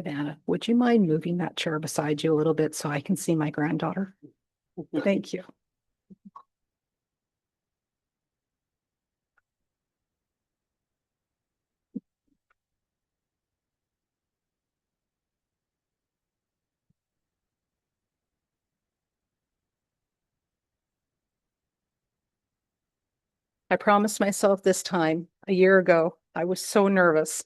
Savannah, would you mind moving that chair beside you a little bit so I can see my granddaughter? Thank you. I promised myself this time a year ago. I was so nervous.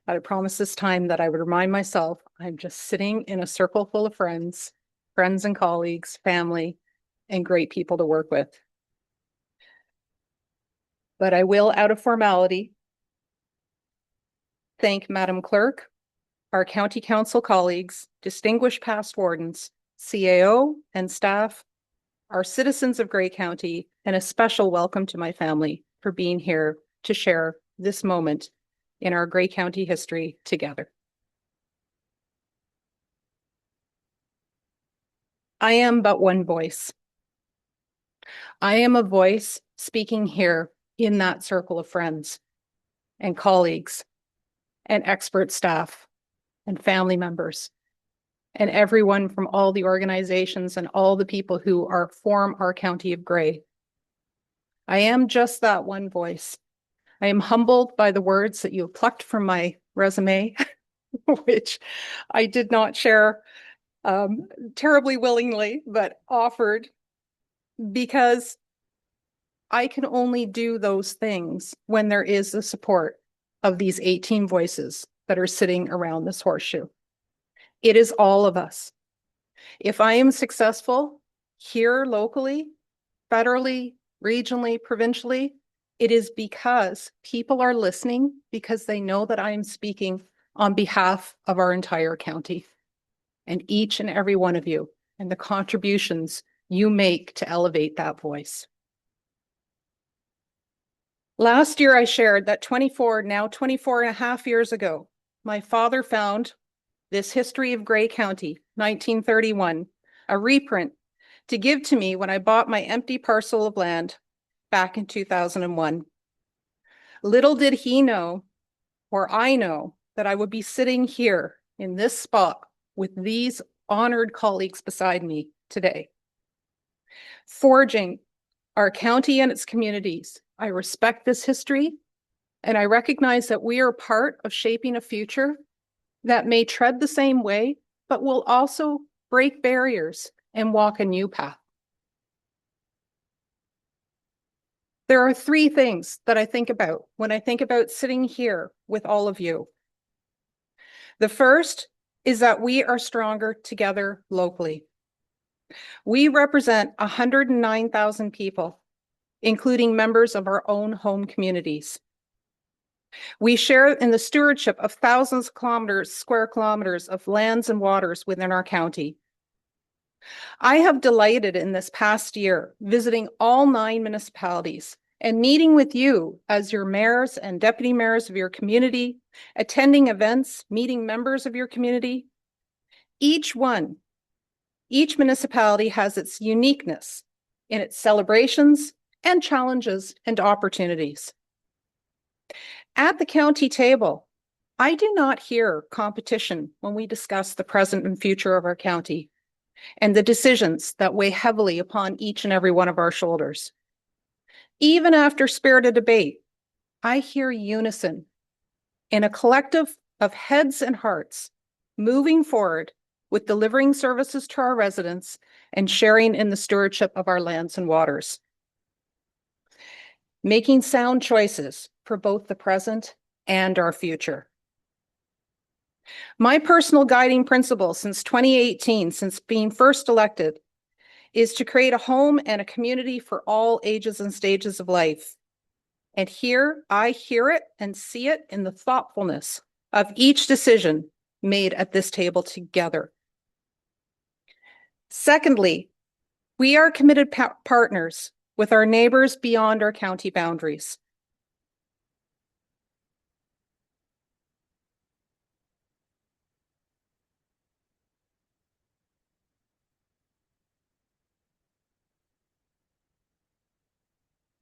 I promised this time that I would remind myself I'm just sitting in a circle full of friends, friends and colleagues, family, and great people to work with. But I will, out of formality, thank Madam Clerk, our County Council colleagues, distinguished past wardens, CAO and staff, our citizens of Grey County, and a special welcome to my family for being here to share this moment in our Grey County history together. I am but one voice. I am a voice speaking here in that circle of friends and colleagues and expert staff and family members and everyone from all the organizations and all the people who form our County of Grey. I am just that one voice. I am humbled by the words that you have plucked from my resume, which I did not share terribly willingly, but offered because I can only do those things when there is the support of these 18 voices that are sitting around this horseshoe. It is all of us. If I am successful here locally, federally, regionally, provincially, it is because people are listening, because they know that I am speaking on behalf of our entire county and each and every one of you and the contributions you make to elevate that voice. Last year, I shared that 24 and a half years ago, my father found this History of Grey County, 1931, a reprint to give to me when I bought my empty parcel of land back in 2001. Little did he know, or I know, that I would be sitting here in this spot with these honored colleagues beside me today, forging our county and its communities. I respect this history, and I recognize that we are part of shaping a future that may tread the same way, but will also break barriers and walk a new path. There are three things that I think about when I think about sitting here with all of you. The first is that we are stronger together locally. We represent 109,000 people, including members of our own home communities. We share in the stewardship of thousands of square kilometers of lands and waters within our county. I have delighted in this past year visiting all 9 municipalities and meeting with you as your mayors and deputy mayors of your community, attending events, meeting members of your community. Each municipality has its uniqueness in its celebrations and challenges and opportunities. At the county table, I do not hear competition when we discuss the present and future of our county and the decisions that weigh heavily upon each and every one of our shoulders. Even after spirited debate, I hear unison in a collective of heads and hearts moving forward with delivering services to our residents and sharing in the stewardship of our lands and waters. Making sound choices for both the present and our future. My personal guiding principle since 2018, since being first elected, is to create a home and a community for all ages and stages of life. And here, I hear it and see it in the thoughtfulness of each decision made at this table together. Secondly, we are committed partners with our neighbors beyond our county boundaries.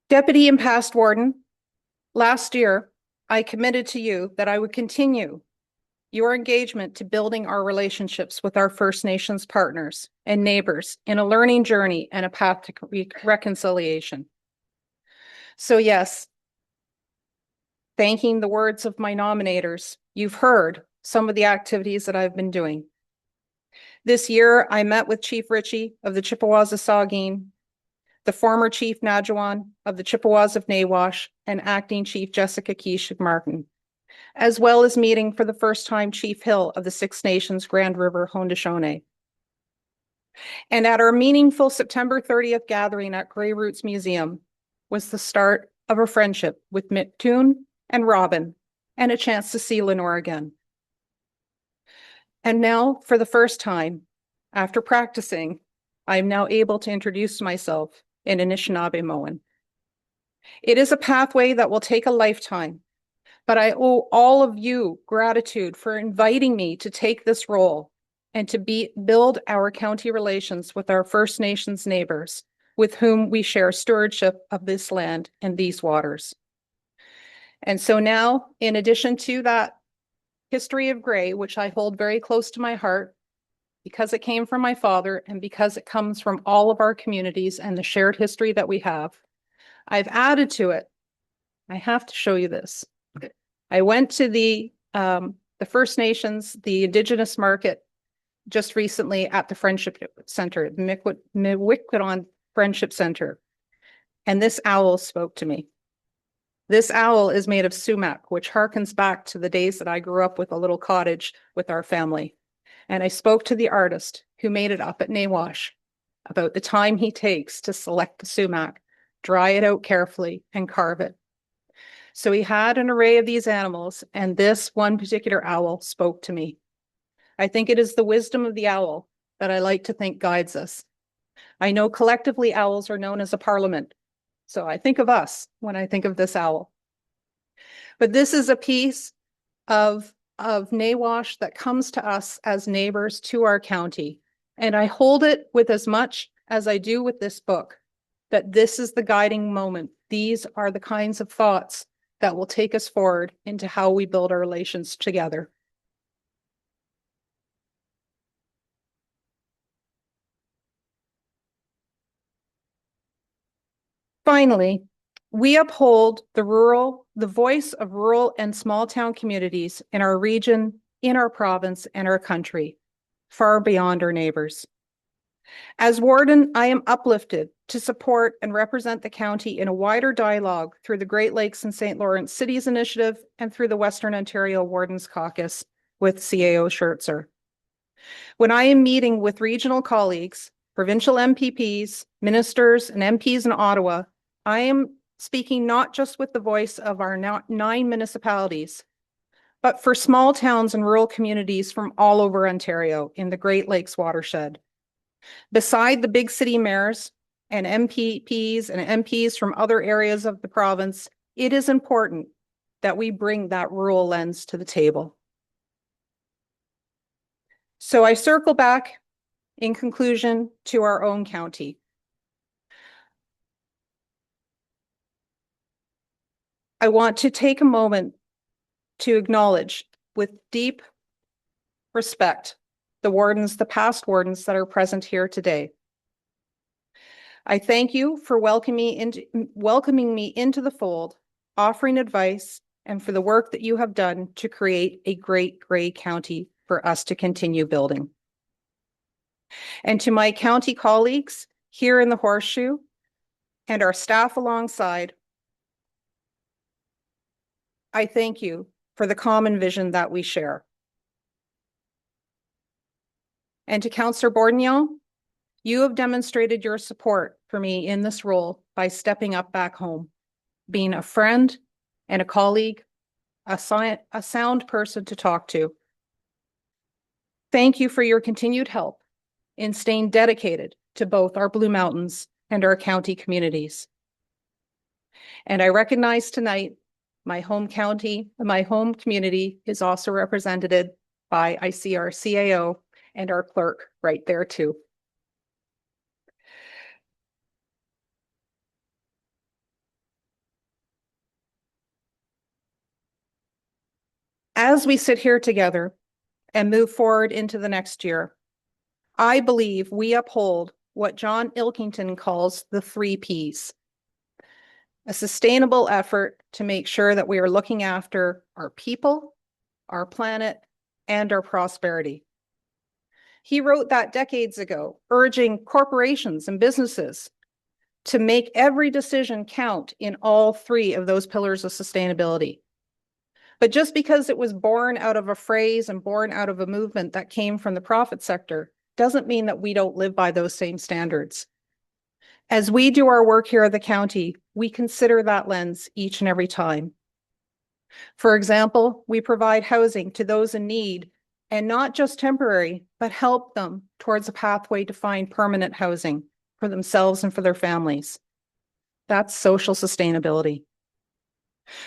Deputy and past warden, last year, I committed to you that I would continue your engagement to building our relationships with our First Nations partners and neighbors in a learning journey and a path to reconciliation. So yes, thanking the words of my nominators, you've heard some of the activities that I've been doing. This year, I met with Chief Ritchie of the Chippewas of Saugeen, the former Chief Najuan of the Chippewas of Nawash, and Acting Chief Jessica Keesh Martin, as well as meeting for the first time Chief Hill of the Six Nations Grand River Haudenosaunee. And at our meaningful September 30th gathering at Grey Roots Museum was the start of a friendship with Miptoon and Robin, and a chance to see Lenore again. And now, for the first time, after practicing, I am now able to introduce myself in Anishinaabe-Moan. It is a pathway that will take a lifetime, but I owe all of you gratitude for inviting me to take this role and to build our county relations with our First Nations neighbors, with whom we share stewardship of this land and these waters. And so now, in addition to that history of Grey, which I hold very close to my heart, because it came from my father and because it comes from all of our communities and the shared history that we have, I've added to it. I have to show you this. I went to the First Nations, the Indigenous market just recently at the Friendship Center, the Miwikwiton Friendship Center, and this owl spoke to me. This owl is made of sumac, which harkens back to the days that I grew up with a little cottage with our family. And I spoke to the artist who made it up at Nawash about the time he takes to select the sumac, dry it out carefully, and carve it. So he had an array of these animals, and this one particular owl spoke to me. I think it is the wisdom of the owl that I like to think guides us. I know collectively owls are known as a parliament, so I think of us when I think of this owl. But this is a piece of Nawash that comes to us as neighbors to our county. And I hold it with as much as I do with this book, that this is the guiding moment. These are the kinds of thoughts that will take us forward into how we build our relations together. Finally, we uphold the voice of rural and small town communities in our region, in our province, and our country, far beyond our neighbors. As warden, I am uplifted to support and represent the county in a wider dialogue through the Great Lakes and St. Lawrence Cities Initiative and through the Western Ontario Wardens Caucus with CAO Schertzer. When I am meeting with regional colleagues, provincial MPPs, ministers, and MPs in Ottawa, I am speaking not just with the voice of our 9 municipalities, but for small towns and rural communities from all over Ontario in the Great Lakes watershed. Beside the big city mayors and MPPs and MPs from other areas of the province, it is important that we bring that rural lens to the table. So I circle back in conclusion to our own county. I want to take a moment to acknowledge with deep respect the past wardens that are present here today. I thank you for welcoming me into the fold, offering advice, and for the work that you have done to create a great Grey County for us to continue building. And to my county colleagues here in the Horseshoe and our staff alongside, I thank you for the common vision that we share. And to Councillor Bourdignon, you have demonstrated your support for me in this role by stepping up back home, being a friend and a colleague, a sound person to talk to. Thank you for your continued help in staying dedicated to both our Blue Mountains and our county communities. And I recognize tonight my home community is also represented by, I see our CAO and our clerk right there too. As we sit here together, and move forward into the next year. I believe we uphold what John Ilkington calls the 3 Ps. A sustainable effort to make sure that we are looking after our people, our planet, and our prosperity. He wrote that decades ago, urging corporations and businesses to make every decision count in all 3 of those pillars of sustainability. But just because it was born out of a phrase and born out of a movement that came from the profit sector doesn't mean that we don't live by those same standards. As we do our work here at the county, we consider that lens each and every time. For example, we provide housing to those in need, and not just temporary, but help them towards a pathway to find permanent housing for themselves and for their families. That's social sustainability.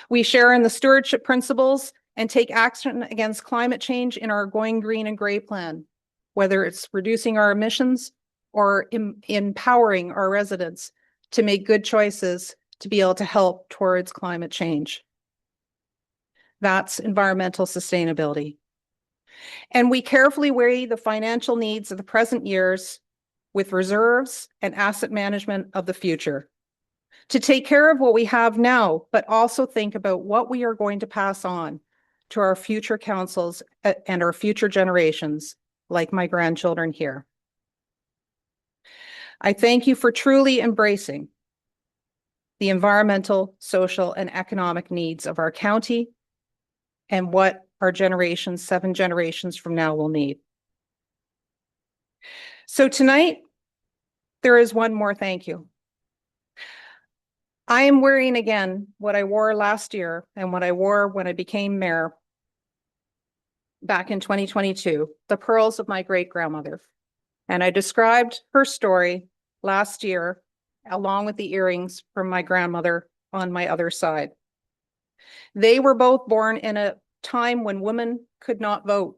We share in the stewardship principles and take action against climate change in our Going Green and Grey plan, whether it's reducing our emissions or empowering our residents to make good choices to be able to help towards climate change. That's environmental sustainability. And we carefully weigh the financial needs of the present years with reserves and asset management of the future to take care of what we have now, but also think about what we are going to pass on to our future councils and our future generations, like my grandchildren here. I thank you for truly embracing the environmental, social, and economic needs of our county and what our generations, 7 generations from now, will need. So tonight, there is one more thank you. I am wearing again what I wore last year and what I wore when I became mayor back in 2022, the pearls of my great-grandmother. And I described her story last year, along with the earrings from my grandmother on my other side. They were both born in a time when women could not vote.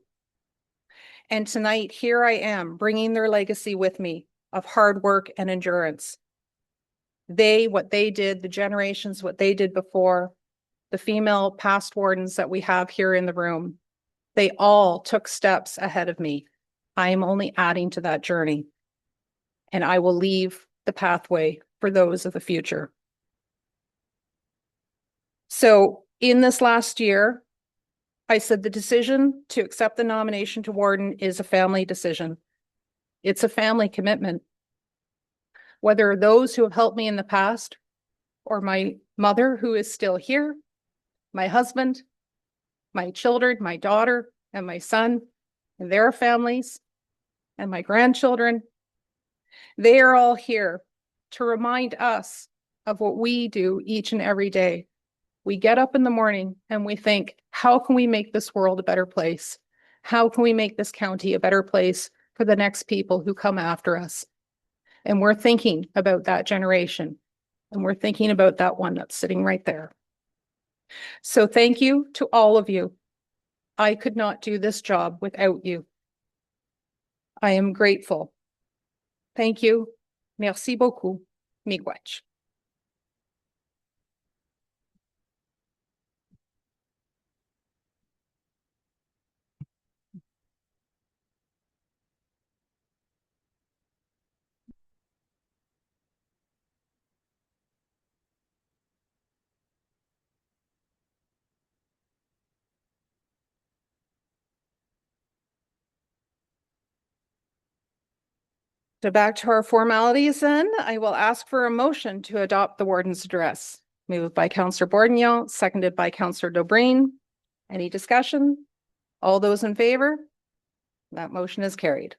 And tonight, here I am, bringing their legacy with me of hard work and endurance. What they did, the generations, what they did before, the female past wardens that we have here in the room, they all took steps ahead of me. I am only adding to that journey, and I will leave the pathway for those of the future. So in this last year, I said the decision to accept the nomination to warden is a family decision. It's a family commitment. Whether those who have helped me in the past or my mother who is still here, my husband, my children, my daughter and my son and their families and my grandchildren, they are all here to remind us of what we do each and every day. We get up in the morning and we think, how can we make this world a better place? How can we make this county a better place for the next people who come after us? And we're thinking about that generation, and we're thinking about that one that's sitting right there. So thank you to all of you. I could not do this job without you. I am grateful. Thank you. Merci beaucoup. Miigwech. So back to our formalities then, I will ask for a motion to adopt the warden's address. Moved by Councillor Bourdignon, seconded by Councillor Dobreen. Any discussion? All those in favor? That motion is carried.